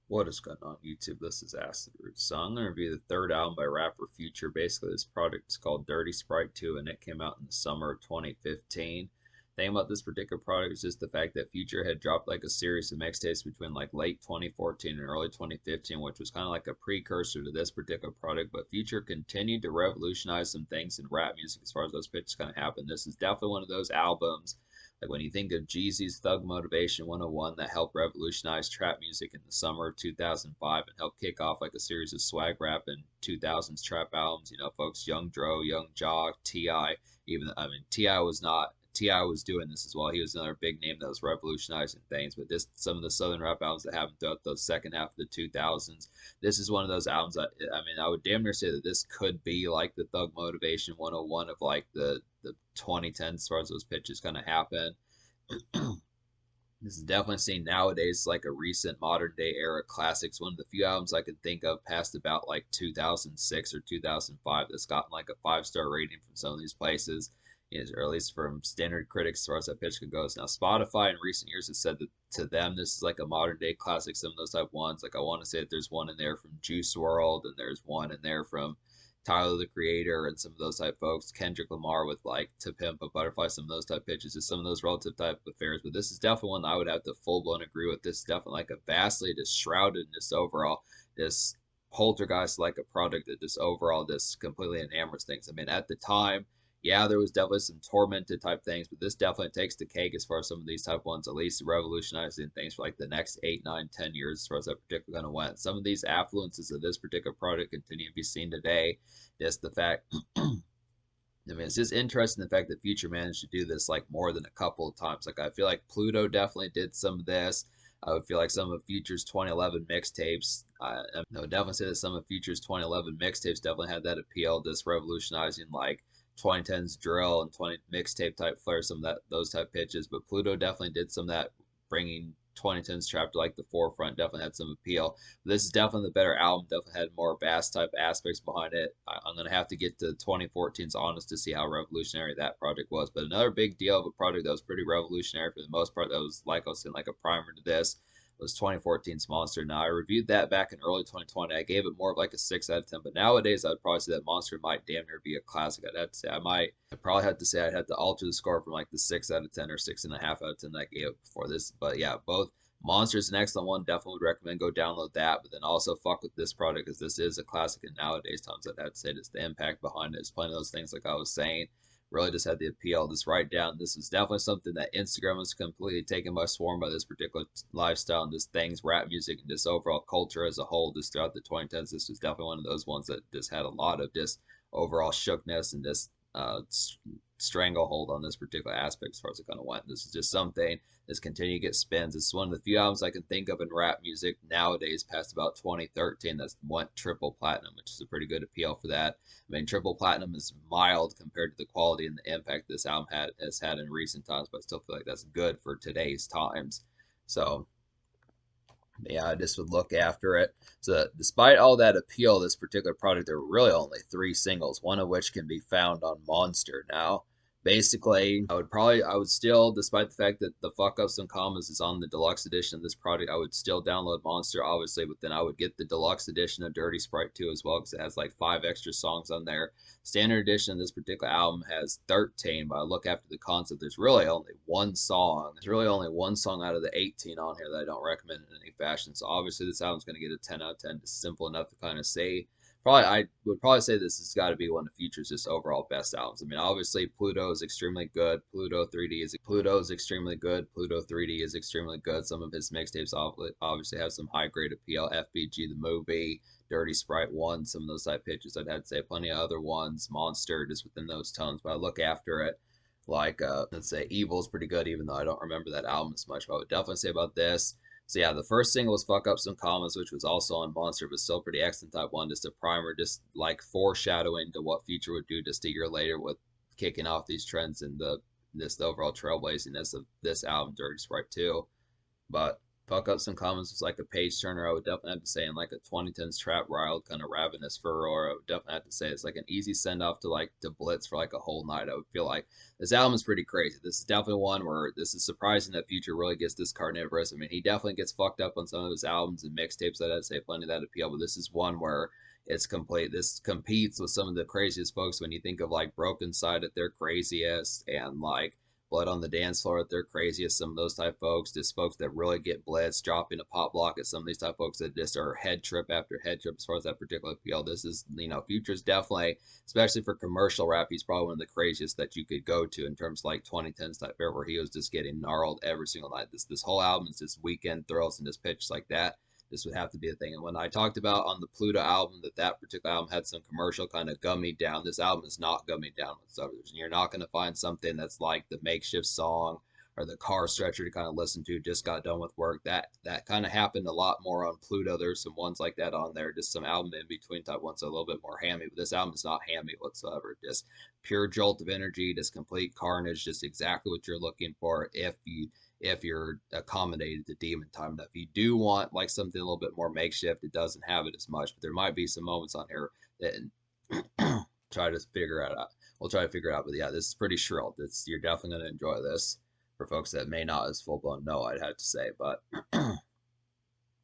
What is going on YouTube? This is Acid Root. So I'm going to review the third album by rapper Future. Basically, this project is called Dirty Sprite 2, and it came out in the summer of 2015. The thing about this particular product is just the fact that Future had dropped like a series of mixtapes between like late 2014 and early 2015, which was kind of like a precursor to this particular product. But Future continued to revolutionize some things in rap music as far as those pitches kind of happen. This is definitely one of those albums like when you think of Jeezy's Thug Motivation 101 that helped revolutionize trap music in the summer of 2005 and helped kick off like a series of swag rap and 2000s trap albums, folks, Young Dro, Young Jock, T.I., even, I mean, T.I. was not, T.I. was doing this as well. He was another big name that was revolutionizing things, but this, some of the Southern rap albums that happened throughout the second half of the 2000s, this is one of those albums that, I mean, I would damn near say that this could be like the Thug Motivation 101 of like the 2010s as far as those pitches kind of happen. This is definitely seen nowadays like a recent modern day era classics. One of the few albums I can think of past about like 2006 or 2005 that's gotten like a 5-star rating from some of these places, or at least from standard critics as far as that pitch goes. Now, Spotify in recent years has said that to them this is like a modern day classic. Some of those type ones, like I want to say that there's one in there from Juice World, and there's one in there from Tyler the Creator and some of those type folks, Kendrick Lamar with like To Pimp a Butterfly, some of those type pitches, just some of those relative type affairs. But this is definitely one that I would have to full blown agree with. This is definitely like a vastly just shrouded in this overall, this poltergeist like a product that just overall just completely enamors things. I mean, at the time, yeah, there was definitely some tormented type things, but this definitely takes the cake as far as some of these type ones, at least revolutionizing things for like the next 8, 9, 10 years as far as that particular kind of went. Some of these affluences of this particular product continue to be seen today. Just the fact, I mean, it's just interesting the fact that Future managed to do this like more than a couple of times. Like I feel like Pluto definitely did some of this. I would feel like some of Future's 2011 mixtapes. I would definitely say that some of Future's 2011 mixtapes definitely had that appeal, just revolutionizing like 2010s drill and 20 mixtape type flair, some of that those type pitches. But Pluto definitely did some of that, bringing 2010s trap to like the forefront. Definitely had some appeal. This is definitely the better album. Definitely had more bass type aspects behind it. I'm gonna have to get to 2014's Honest to see how revolutionary that project was. But another big deal of a project that was pretty revolutionary for the most part, that was like I was saying, like a primer to this, was 2014's Monster. Now I reviewed that back in early 2020. I gave it more of like a 6 out of 10. But nowadays I'd probably say that Monster might damn near be a classic. I'd have to say I probably have to say I'd have to alter the score from like the 6 out of 10 or 6.5 out of 10 that I gave it before this. But yeah, both Monster's an excellent one. Definitely would recommend go download that. But then also fuck with this product because this is a classic in nowadays times. I'd have to say just the impact behind it is plenty of those things like I was saying. Really just had the appeal. Just write down. This is definitely something that Instagram was completely taken by swarm by this particular lifestyle and just things, rap music, and just overall culture as a whole. Just throughout the 2010s, this was definitely one of those ones that just had a lot of just overall shookness and just stranglehold on this particular aspect as far as it kind of went. This is just something that's continued to get spins. This is one of the few albums I can think of in rap music nowadays past about 2013 that went triple platinum, which is a pretty good appeal for that. I mean, triple platinum is mild compared to the quality and the impact this album has had in recent times, but I still feel like that's good for today's times. So yeah, I just would look after it. So, despite all that appeal, this particular product, there were really only 3 singles, one of which can be found on Monster. Now, basically, I would still, despite the fact that the Fuck Ups and Commas is on the deluxe edition of this product, I would still download Monster, obviously, but then I would get the deluxe edition of Dirty Sprite 2 as well, because it has like 5 extra songs on there. Standard edition of this particular album has 13, but I look after the concept. There's really only one song. There's really only one song out of the 18 on here that I don't recommend in any fashion. So obviously this album's going to get a 10 out of 10. Just simple enough to kind of say. Probably I would probably say this has got to be one of Future's just overall best albums. I mean, obviously Pluto is extremely good. Pluto is extremely good. Pluto 3D is extremely good. Some of his mixtapes obviously have some high grade appeal. FBG the movie, Dirty Sprite 1, some of those type pitches. I'd have to say plenty of other ones. Monster just within those tones, but I look after it. Like let's say Evil's pretty good, even though I don't remember that album as much. But I would definitely say about this. So yeah, the first single was Fuck Up Some Commas, which was also on Monster, but still pretty excellent type one. Just a primer, just like foreshadowing to what Future would do just a year later with kicking off these trends and the overall trailblaziness of this album, Dirty Sprite 2. But Fuck Ups and Commons was like a page turner, I would definitely have to say, in like a 2010s trap wild kind of ravenous furor. I would definitely have to say it's like an easy send off to like to Blitz for like a whole night. I would feel like this album is pretty crazy. This is definitely one where this is surprising that Future really gets this carnivorous. I mean, he definitely gets fucked up on some of his albums and mixtapes. I'd say plenty of that appeal, but this is one where it's complete. This competes with some of the craziest folks when you think of like Broken Side at their craziest and like Blood on the Dance Floor at their craziest, some of those type folks, just folks that really get blitzed, dropping a pop block at some of these type folks that just are head trip after head trip as far as that particular field. This is, Future's definitely, especially for commercial rap, he's probably one of the craziest that you could go to in terms of like 2010s type era where he was just getting gnarled every single night. This whole album is just weekend thrills and just pitches like that. This would have to be a thing. And when I talked about on the Pluto album that particular album had some commercial kind of gummy down, this album is not gummy down whatsoever. And you're not going to find something that's like the makeshift song or the car stretcher to kind of listen to. Just got done with work. That kind of happened a lot more on Pluto. There's some ones like that on there, just some album in between type ones, so a little bit more hammy. But this album is not hammy whatsoever. Just pure jolt of energy, just complete carnage, just exactly what you're looking for if you're accommodated to demon time. Now, if you do want like something a little bit more makeshift, it doesn't have it as much, but there might be some moments on here that try to figure it out. We'll try to figure it out. But yeah, this is pretty shrill. You're definitely going to enjoy this for folks that may not as full blown know, I'd have to say. But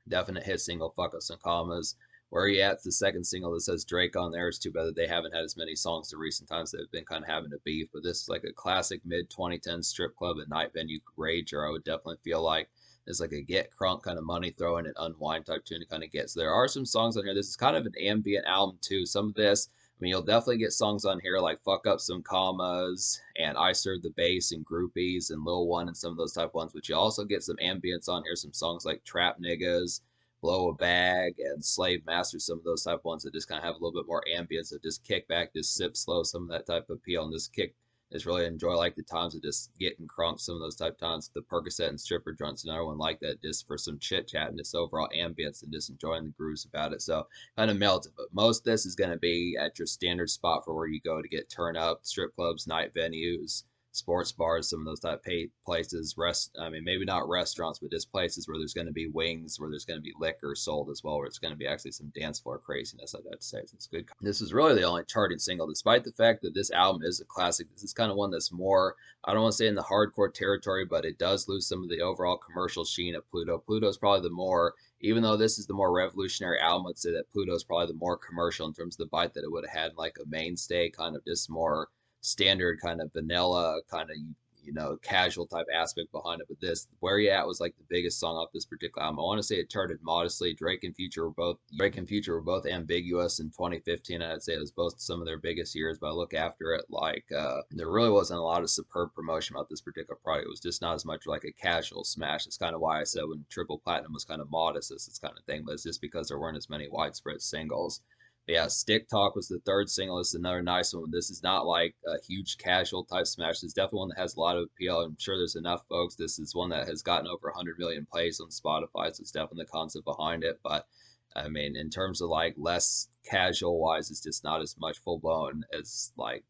definite hit single, Fuck Us and Commas. Where Are You At? The second single that says Drake on there. It's too bad that they haven't had as many songs in recent times. They've been kind of having a beef, but this is like a classic mid 2010 strip club and night venue rager. I would definitely feel like it's like a get crunk kind of money throwing and unwind type tune to kind of get. So there are some songs on here. This is kind of an ambient album too. Some of this, I mean, you'll definitely get songs on here like Fuck Up Some Commas and I Serve the Bass and Groupies and Lil One and some of those type ones, but you also get some ambience on here, some songs like Trap Niggas, Blow a Bag, and Slave Master, some of those type of ones that just kind of have a little bit more ambience, that just kick back, just sip slow, some of that type of appeal, and just kick is really enjoy like the times of just getting crunk, some of those type of times. The Percocet and stripper joints, another one like that, just for some chit chat and just overall ambience and just enjoying the grooves about it. So kind of melted. But most of this is going to be at your standard spot for where you go to get turn up, strip clubs, night venues, sports bars, some of those type places, I mean, maybe not restaurants, but just places where there's going to be wings, where there's going to be liquor sold as well, where it's going to be actually some dance floor craziness, I'd have to say. So it's good. This is really the only charting single, despite the fact that this album is a classic. This is kind of one that's more, I don't want to say in the hardcore territory, but it does lose some of the overall commercial sheen of Pluto. Pluto's probably the more, even though this is the more revolutionary album, I'd say that Pluto's probably the more commercial in terms of the bite that it would have had like a mainstay, kind of just more standard kind of vanilla kind of casual type aspect behind it. But this Where You At was like the biggest song off this particular album. I want to say it charted modestly. Drake and Future were both ambiguous in 2015. I'd say it was both some of their biggest years, but I look after it like there really wasn't a lot of superb promotion about this particular product. It was just not as much like a casual smash. It's kind of why I said when Triple Platinum was kind of modest, this kind of thing, but it's just because there weren't as many widespread singles. Yeah, Stick Talk was the third single. It's another nice one. This is not like a huge casual type smash. It's definitely one that has a lot of appeal. I'm sure there's enough folks. This is one that has gotten over 100 million plays on Spotify, so it's definitely the concept behind it. But I mean, in terms of like less casual wise, it's just not as much full blown as like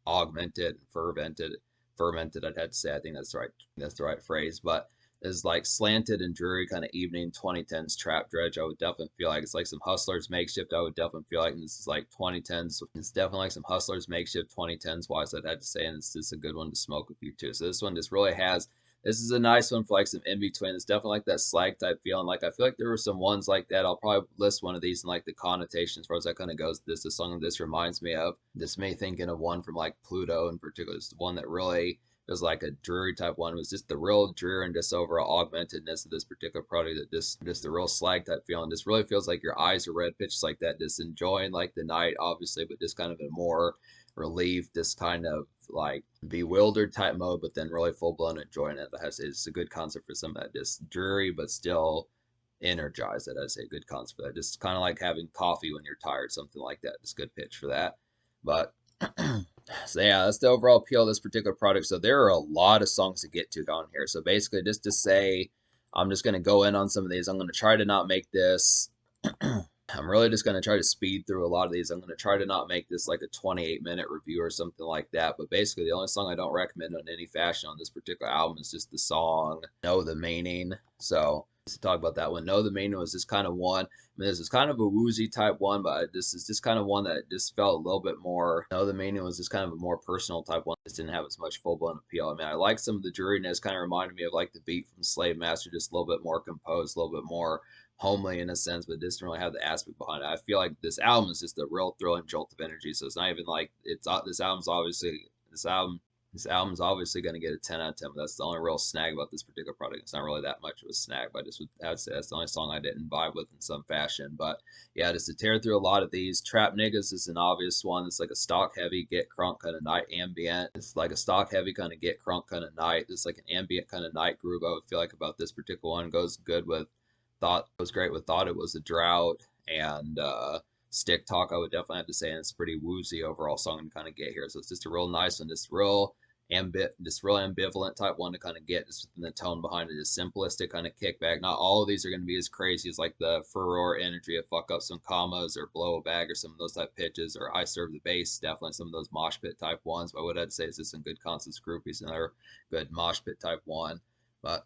augmented, fermented. I'd have to say. I think that's the right phrase. But is like slanted and dreary kind of evening 2010s trap dredge. I would definitely feel like it's like some Hustlers makeshift. I would definitely feel like this is like 2010s. It's definitely like some Hustlers makeshift 2010s wise, I'd have to say, and it's just a good one to smoke with you too. So this one just really has. This is a nice one for like some in between. It's definitely like that slag type feeling. Like I feel like there were some ones like that. I'll probably list one of these in like the connotations as far as that kind of goes. This is song this reminds me of. This may thinking of one from like Pluto in particular. It's the one that really it was like a dreary type one. It was just the real dreary and just overall augmentedness of this particular product. That just the real slag type feeling. Just really feels like your eyes are red, pitches like that. Just enjoying like the night, obviously, but just kind of a more relieved, this kind of like bewildered type mode, but then really full blown enjoying it. It's a good concept for some of that just dreary, but still energized. That I say good concept for that. Just kind of like having coffee when you're tired, something like that. Just good pitch for that. But so yeah, that's the overall appeal of this particular product. So there are a lot of songs to get to down here. So basically, just to say, I'm just going to go in on some of these. I'm going to try to not make this. I'm really just going to try to speed through a lot of these. I'm going to try to not make this like a 28-minute review or something like that. But basically, the only song I don't recommend on any fashion on this particular album is just the song Know the Meaning. So To talk about that one. No, the main one was just kind of one. I mean, this is kind of a woozy type one, but this is just kind of one that just felt a little bit more. No, the main one was just kind of a more personal type one. Just didn't have as much full blown appeal. I mean, I like some of the dreariness. Kind of reminded me of like the beat from Slave Master, just a little bit more composed, a little bit more homely in a sense, but it doesn't really have the aspect behind it. I feel like this album is just a real thrilling jolt of energy. So it's not even like it's this album's obviously this album's obviously going to get a 10 out of 10, but that's the only real snag about this particular product. It's not really that much of a snag, but I'd say that's the only song I didn't vibe with in some fashion. But yeah, just to tear through a lot of these. Trap Niggas is an obvious one. It's like a stock heavy, get crunk kind of night ambient. It's like a stock heavy kind of get crunk kind of night. It's like an ambient kind of night groove. I would feel like about this particular one goes good with thought, was great with thought it was a drought and stick talk. I would definitely have to say, and it's a pretty woozy overall song to kind of get here. So it's just a real nice one, just real ambivalent type one to kind of get just within the tone behind it is simplistic kind of kickback. Not all of these are going to be as crazy as like the furore energy of fuck up some commas or blow a bag or some of those type pitches or I serve the bass. Definitely some of those mosh pit type ones. But what I'd say is just some good concepts groupies, another good mosh pit type one. But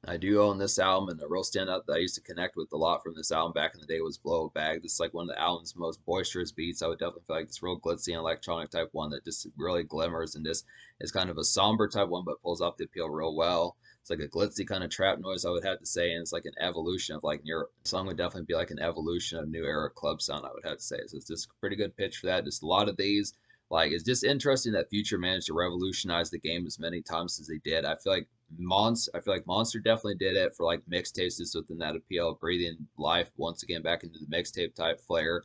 I do own this album, and the real standout that I used to connect with a lot from this album back in the day was Blow a Bag. This is like one of the album's most boisterous beats. I would definitely feel like this real glitzy and electronic type one that just really glimmers and just is kind of a somber type one, but pulls off the appeal real well. It's like a glitzy kind of trap noise, I would have to say, and it's like an evolution of like near song would definitely be like an evolution of new era club sound, I would have to say. So it's just a pretty good pitch for that. Just a lot of these. Like it's just interesting that Future managed to revolutionize the game as many times as they did. I feel like Monster definitely did it for like mixtapes just within that appeal, breathing life once again back into the mixtape type flair.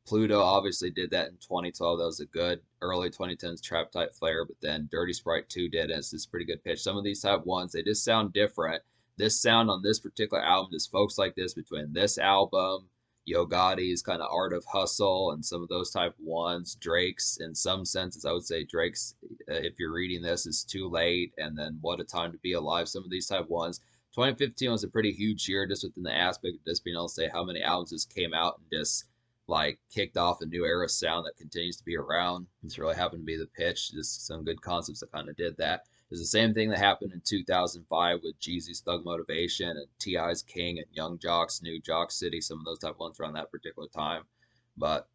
Pluto obviously did that in 2012. That was a good early 2010s trap type flair, but then Dirty Sprite 2 did it. It's just pretty good pitch. Some of these type ones, they just sound different. This sound on this particular album, just folks like this between this album, Yo Gotti's kind of Art of Hustle, and some of those type ones. Drake's, in some senses, I would say Drake's, if you're reading this, is Too Late, and then What a Time to Be Alive. Some of these type ones. 2015 was a pretty huge year just within the aspect of just being able to say how many albums just came out and just like kicked off a new era sound that continues to be around. It's really happened to be the pitch. Just some good concepts that kind of did that. It's the same thing that happened in 2005 with Jeezy's Thug Motivation and T.I.'s King and Young Jock's New Jock City, some of those type ones around that particular time. But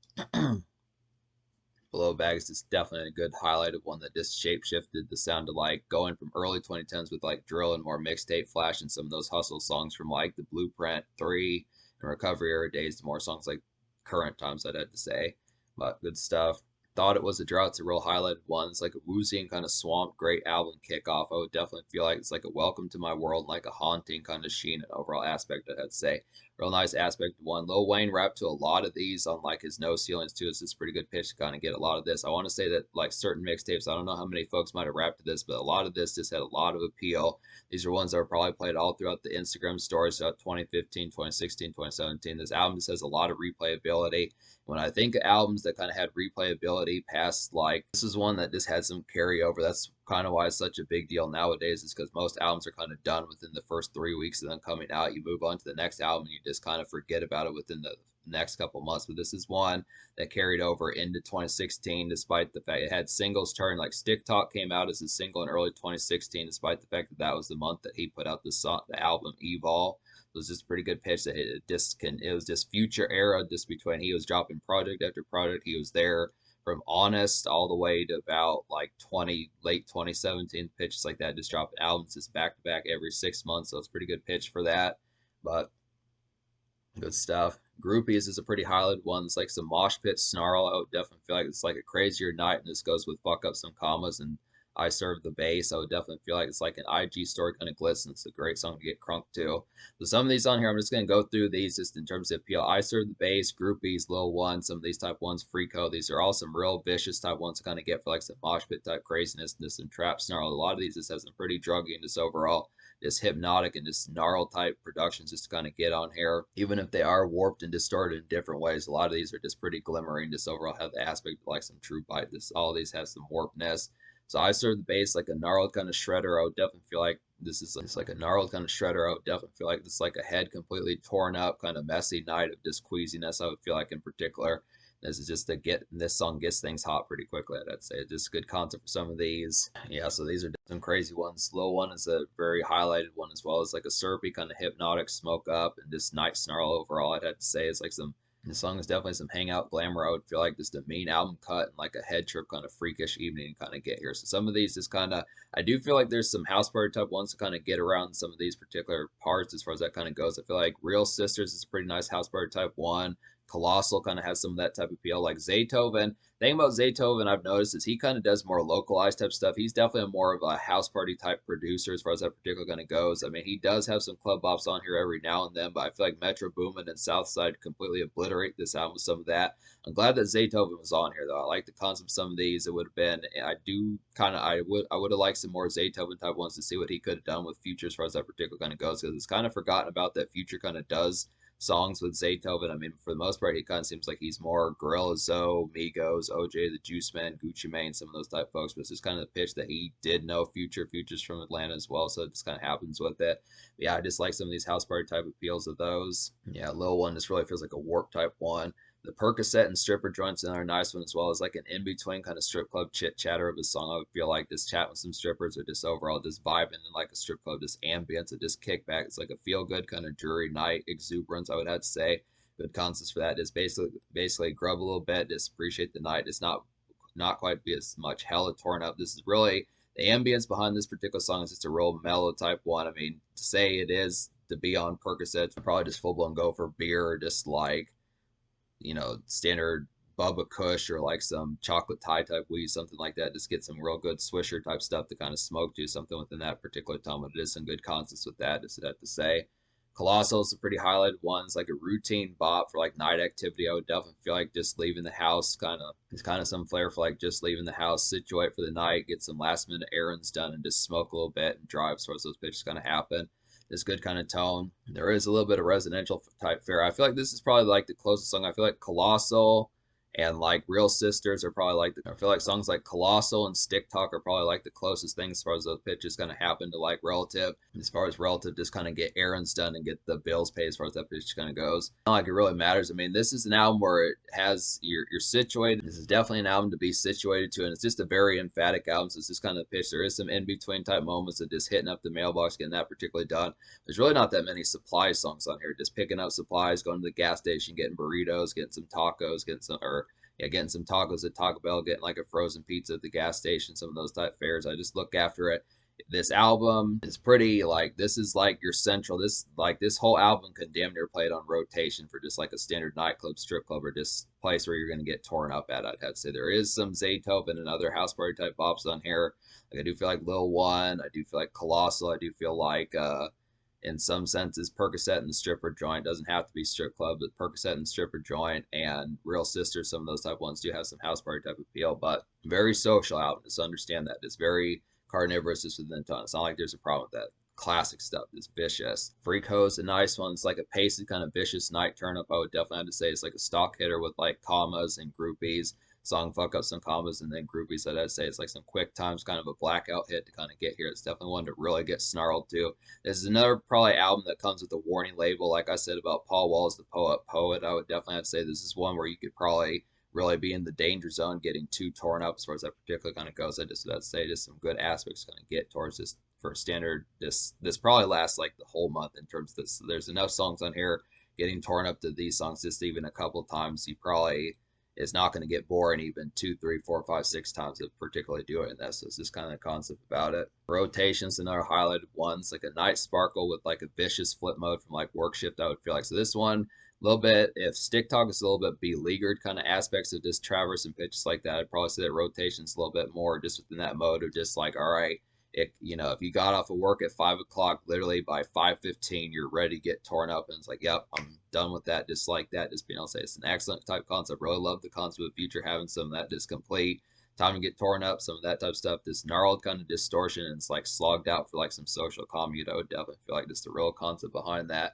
Below Bags is definitely a good highlight of one that just shape shifted the sound to like going from early 2010s with like drill and more mixtape flash and some of those hustle songs from like the Blueprint 3 and Recovery Era days to more songs like current times, I'd have to say. But good stuff. Thought it was a drought. It's a real highlighted one. It's like a woozy and kind of swamp, great album kickoff. I would definitely feel like it's like a welcome to my world, like a haunting kind of sheen and overall aspect, I'd say. Real nice aspect one. Lil Wayne rapped to a lot of these on like his No Ceilings too. It's just pretty good pitch to kind of get a lot of this. I want to say that like certain mixtapes, I don't know how many folks might have rapped to this, but a lot of this just had a lot of appeal. These are ones that were probably played all throughout the Instagram stories throughout 2015, 2016, 2017. This album just has a lot of replayability. When I think of albums that kind of had replayability past, like, this is one that just had some carryover. That's kind of why it's such a big deal nowadays, is because most albums are kind of done within the first 3 weeks of them coming out. You move on to the next album, and you just kind of forget about it within the next couple months. But this is one that carried over into 2016, despite the fact it had singles turn. Like Stick Talk came out as a single in early 2016, despite the fact that that was the month that he put out the album Evol. It was just a pretty good pitch that it was just future era, just between he was dropping project after project. He was there from Honest all the way to about like late 2017 pitches like that, just dropping albums just back to back every 6 months. So it's a pretty good pitch for that. But good stuff. Groupies is a pretty highlighted one. It's like some mosh pit snarl. I would definitely feel like it's like a crazier night, and this goes with fuck up some commas and I serve the bass. I would definitely feel like it's like an IG story kind of glisten. It's a great song to get crunk to. So some of these on here, I'm just gonna go through these just in terms of appeal. I serve the bass, groupies, Lil One, some of these type ones, Freako. These are all some real vicious type ones to kind of get for like some mosh pit type craziness and just some trap snarl. A lot of these just have some pretty druggy and just overall just hypnotic and just gnarl type productions just to kind of get on here. Even if they are warped and distorted in different ways, a lot of these are just pretty glimmering, just overall have the aspect of like some true bite. All of these have some warpedness. So I serve the bass like a gnarled kind of shredder. I would definitely feel like this is it's like a gnarled kind of shredder. I would definitely feel like this is like a head completely torn up, kind of messy night of just queasiness. I would feel like in particular. This is just to get this song gets things hot pretty quickly. I'd say just a good concept for some of these. Yeah, so these are some crazy ones. Low one is a very highlighted one as well as like a syrupy kind of hypnotic smoke up and just night snarl overall. I'd have to say it's like some. The song is definitely some hangout glamour. I would feel like just a mean album cut and like a head trip kind of freakish evening kind of get here. So some of these just kind of I do feel like there's some house party type ones to kind of get around some of these particular parts as far as that kind of goes. I feel like Real Sisters is a pretty nice house party type one. Colossal kind of has some of that type of appeal. Like Zaytoven, the thing about Zaytoven I've noticed is he kind of does more localized type stuff. He's definitely more of a house party type producer as far as that particular kind of goes. I mean, he does have some club bops on here every now and then, but I feel like Metro Boomin and Southside completely obliterate this album with some of that. I'm glad that Zaytoven was on here though. I like the concept of some of these. It would have been I would have liked some more Zaytoven type ones to see what he could have done with Future as far as that particular kind of goes, because it's kind of forgotten about that Future kind of does songs with Zaytoven. I mean, for the most part, he kind of seems like he's more Gorilla Zoe, Migos, OJ the Juice Man, Gucci Mane, some of those type folks. But it's just kind of the pitch that he did know Future. Future's from Atlanta as well, so it just kind of happens with it. But yeah, I just like some of these house party type appeals of those. Yeah, Lil One just really feels like a warp type one. The Percocet and stripper joints are a nice one as well as like an in between kind of strip club chit chatter of a song. I would feel like just chat with some strippers or just overall just vibing in like a strip club, just ambience, or just kickback. It's like a feel good kind of jury night exuberance, I would have to say. Good concepts for that. Just basically grub a little bit, just appreciate the night. It's not quite be as much hella torn up. This is really the ambience behind this particular song is just a real mellow type one. I mean, to say it is to be on Percocet, probably just full blown go for beer or just like standard Bubba Kush or like some chocolate Thai type weed, something like that. Just get some real good Swisher type stuff to kind of smoke to, something within that particular tone. But it is some good concepts with that, just have to say. Colossal is a pretty highlighted one. It's like a routine bop for like night activity. I would definitely feel like just leaving the house it's kind of some flair for like just leaving the house, situate for the night, get some last minute errands done, and just smoke a little bit and drive as far as those pitches kind of happen. This good kind of tone. There is a little bit of residential type fare. I feel like this is probably like the closest song. I feel like Colossal and like Real Sisters are probably like I feel like songs like Colossal and Stick Talk are probably like the closest things as far as those pitches kind of happen to like Relative. As far as Relative, just kind of get errands done and get the bills paid as far as that pitch kind of goes. Not like it really matters. I mean, this is an album where it has you're situated. This is definitely an album to be situated to, and it's just a very emphatic album. So it's just kind of the pitch. There is some in between type moments of just hitting up the mailbox, getting that particularly done. There's really not that many supply songs on here. Just picking up supplies, going to the gas station, getting burritos, getting some tacos, getting some tacos at Taco Bell, getting like a frozen pizza at the gas station, some of those type fares. I just look after it. This album is pretty like this is like your central this whole album could damn near play it on rotation for just like a standard nightclub, strip club, or just place where you're gonna get torn up at. I'd have to say there is some Zaytoven and other house party type bops on here. Like I do feel like Lil One, I do feel like Colossal, I do feel like in some senses, Percocet and the stripper joint doesn't have to be strip club, but Percocet and stripper joint and Real Sisters, some of those type ones do have some house party type appeal, but very social album. Just understand that it's very carnivorous just within the tone. It's not like there's a problem with that. Classic stuff is vicious. Freak Ho's a nice one. It's like a pacey kind of vicious night turn up. I would definitely have to say it's like a stock hitter with like commas and groupies. Song fuck up some commas and then groupies. I'd say it's like some quick times, kind of a blackout hit to kind of get here. It's definitely one to really get snarled to. This is another probably album that comes with a warning label. Like I said about Paul Wall's The Poet, I would definitely have to say this is one where you could probably really be in the danger zone getting too torn up as far as that particular kind of goes. I just would say just some good aspects kind of get towards this for standard. This probably lasts like the whole month in terms of this. There's enough songs on here getting torn up to these songs just even a couple times. You probably is not going to get boring even 2, 3, 4, 5, 6 times of particularly doing this. So it's just kind of the concept about it. Rotations, another highlighted ones, like a Night Sparkle with like a vicious flip mode from like Work Shift, I would feel like. So this one, a little bit, if Stick Talk is a little bit beleaguered kind of aspects of just traverse and pitches like that, I'd probably say that Rotation's a little bit more just within that mode of just like, all right, if you got off of work at 5 o'clock, literally by 5:15, you're ready to get torn up, and it's like, yep, I'm done with that. Just like that, just being able to say it's an excellent type concept. Really love the concept of Future having some of that just complete time to get torn up, some of that type of stuff. This gnarled kind of distortion, and it's like slogged out for like some social commute. I would definitely feel like just the real concept behind that.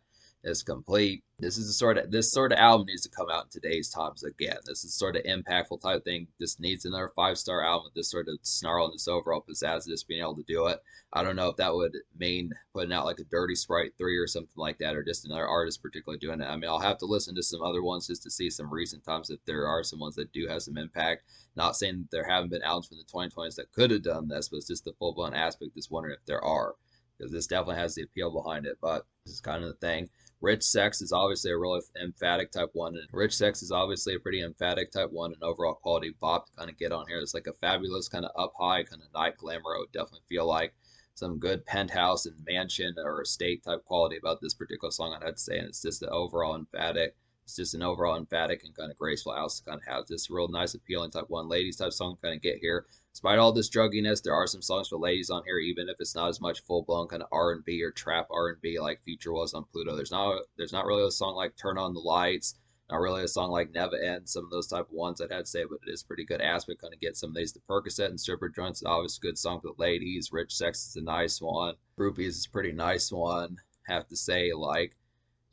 It's complete. This sort of album needs to come out in today's times again. This is sort of impactful type thing. Just needs another 5-star album with this sort of snarl and this overall pizzazz, just being able to do it. I don't know if that would mean putting out like a Dirty Sprite 3 or something like that, or just another artist particularly doing it. I mean, I'll have to listen to some other ones just to see some recent times if there are some ones that do have some impact. Not saying that there haven't been albums from the 2020s that could have done this, but it's just the full blown aspect. Just wondering if there are, because this definitely has the appeal behind it. But this is kind of the thing. Rich Sex is obviously a real emphatic type one, and Rich Sex is obviously a pretty emphatic type one, and overall quality bop to kind of get on here. It's like a fabulous kind of up high kind of night glamour. I would definitely feel like some good penthouse and mansion or estate type quality about this particular song, I'd say. And it's just an overall emphatic. It's just an overall emphatic and kind of graceful house to kind of have this real nice appealing type one ladies type song to kind of get here. Despite all this drugginess, there are some songs for ladies on here, even if it's not as much full blown kind of R&B or trap R&B like Future was on Pluto. There's not really a song like Turn on the Lights, not really a song like Never End, some of those type of ones I'd have to say, but it is pretty good aspect. Kind of get some of these. The Percocet and Stripper Joints, obviously good song for the ladies. Rich Sex is a nice one. Groupies is a pretty nice one. Have to say, like,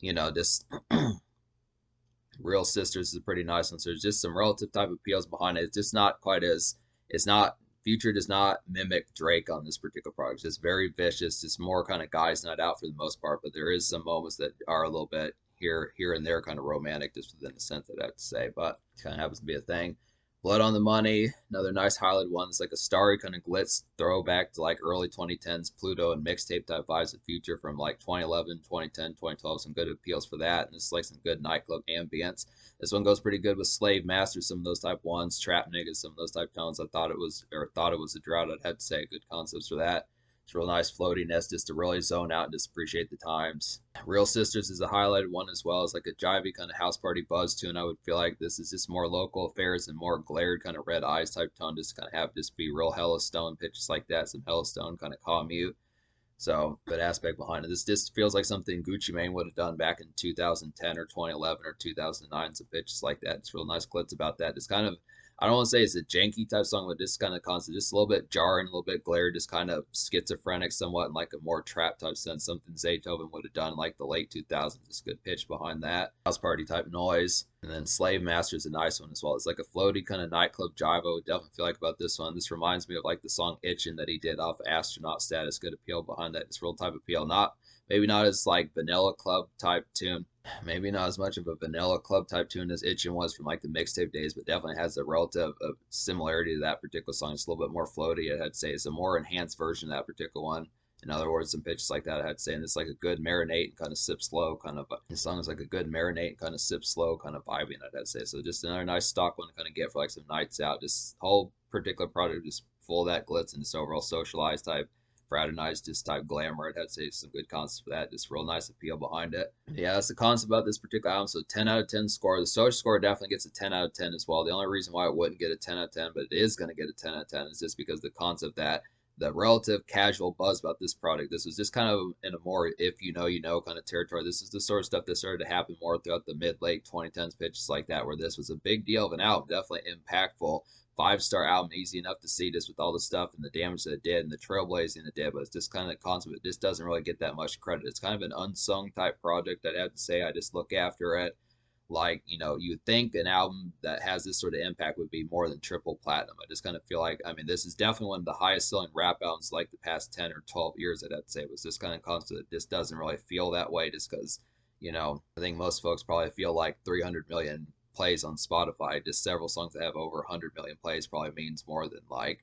just Real Sisters is a pretty nice one. So there's just some relative type appeals behind it. It's just not quite as it's not Future does not mimic Drake on this particular project. It's very vicious. It's more kind of guys night out for the most part, but there is some moments that are a little bit here and there kind of romantic just within the sense that I have to say, but it kind of happens to be a thing. Blood on the Money, another nice highlighted one. It's like a starry kind of glitz throwback to like early 2010s Pluto and mixtape type vibes of Future from like 2011, 2010, 2012. Some good appeals for that. And it's like some good nightclub ambience. This one goes pretty good with Slave Masters, some of those type ones, Trap Niggas, some of those type tones. I thought it was a drought. I'd have to say good concepts for that. It's real nice floatiness just to really zone out and just appreciate the times. Real Sisters is a highlighted one as well. It's like a jivey kind of house party buzz tune. I would feel like this is just more local affairs and more glared kind of red eyes type tone. Just kind of have just be real hella stone pitches like that. Some hella stone kind of calm you. So good aspect behind it. This just feels like something Gucci Mane would have done back in 2010 or 2011 or 2009. Some pitches like that. It's real nice glitz about that. It's kind of I don't want to say it's a janky type song, but just kind of constant, just a little bit jarring, a little bit glared, just kind of schizophrenic somewhat in like a more trap type sense, something Zaytoven would have done in like the late 2000s. Just good pitch behind that. House party type noise. And then Slave Master is a nice one as well. It's like a floaty kind of nightclub jive. I would definitely feel like about this one. This reminds me of like the song Itchin' that he did off Astronaut Status. Good appeal behind that. It's real type appeal. Maybe not as like vanilla club type tune. Maybe not as much of a vanilla club type tune as Itchin' was from like the mixtape days, but definitely has a relative of similarity to that particular song. It's a little bit more floaty, I'd say. It's a more enhanced version of that particular one. In other words, some pitches like that, I'd say. And it's like a good marinate and kind of sip slow kind of. This song is like a good marinate and kind of sip slow kind of vibing, I'd say. So just another nice stock one to kind of get for like some nights out. Just whole particular product just full of that glitz and just overall socialized type fraternized just type glamour. I'd have to say some good concepts for that. Just real nice appeal behind it. Yeah, that's the concept about this particular album. So 10 out of 10 score. The social score definitely gets a 10 out of 10 as well. The only reason why it wouldn't get a 10 out of 10, but it is going to get a 10 out of 10 is just because the concept that the relative casual buzz about this product. This was just kind of in a more if you know kind of territory. This is the sort of stuff that started to happen more throughout the mid-late 2010s pitches like that, where this was a big deal of an album, definitely impactful. 5-star album, easy enough to see just with all the stuff and the damage that it did and the trailblazing it did, but it's just kind of the concept. It just doesn't really get that much credit. It's kind of an unsung type project, I'd have to say. I just look after it like, you would think an album that has this sort of impact would be more than triple platinum. I just kind of feel like, I mean, this is definitely one of the highest selling rap albums like the past 10 or 12 years, I'd have to say. It was just kind of constant. It just doesn't really feel that way just because, I think most folks probably feel like 300 million plays on Spotify. Just several songs that have over 100 million plays probably means more than like,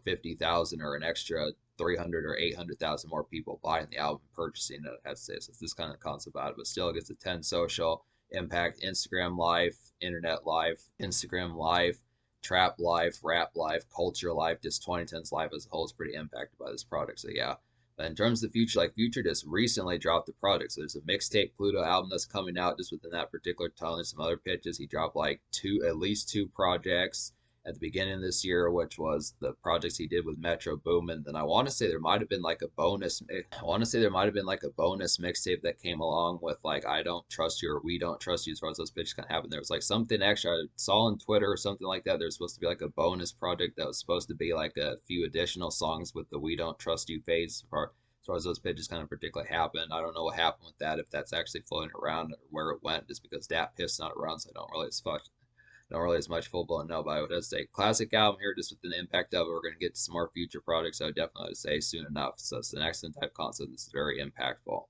50,000 or an extra 300 or 800,000 more people buying the album, purchasing it. I have to say, so it's this kind of concept about it, but still it gets a 10 social impact. Instagram life, internet life, Instagram life, trap life, rap life, culture life, just 2010s life as a whole is pretty impacted by this product. So yeah. But in terms of the future, like Future just recently dropped the product. So there's a mixtape Pluto album that's coming out just within that particular tone. There's some other pitches. He dropped like at least two projects at the beginning of this year, which was the projects he did with Metro Boomin. Then I want to say there might have been like a bonus. I want to say there might have been like a bonus mixtape that came along with like I Don't Trust You or We Don't Trust You as far as those pitches kind of happened. There was like something extra I saw on Twitter or something like that. There's supposed to be like a bonus project that was supposed to be like a few additional songs with the We Don't Trust You phase as far as those pitches kind of particularly happened. I don't know what happened with that, if that's actually floating around or where it went, just because that pissed not around, so I don't really as much full blown know. But I would just say classic album here, just with the impact of it. We're going to get some more future projects. I would definitely say soon enough. So it's an excellent type concept. This is very impactful.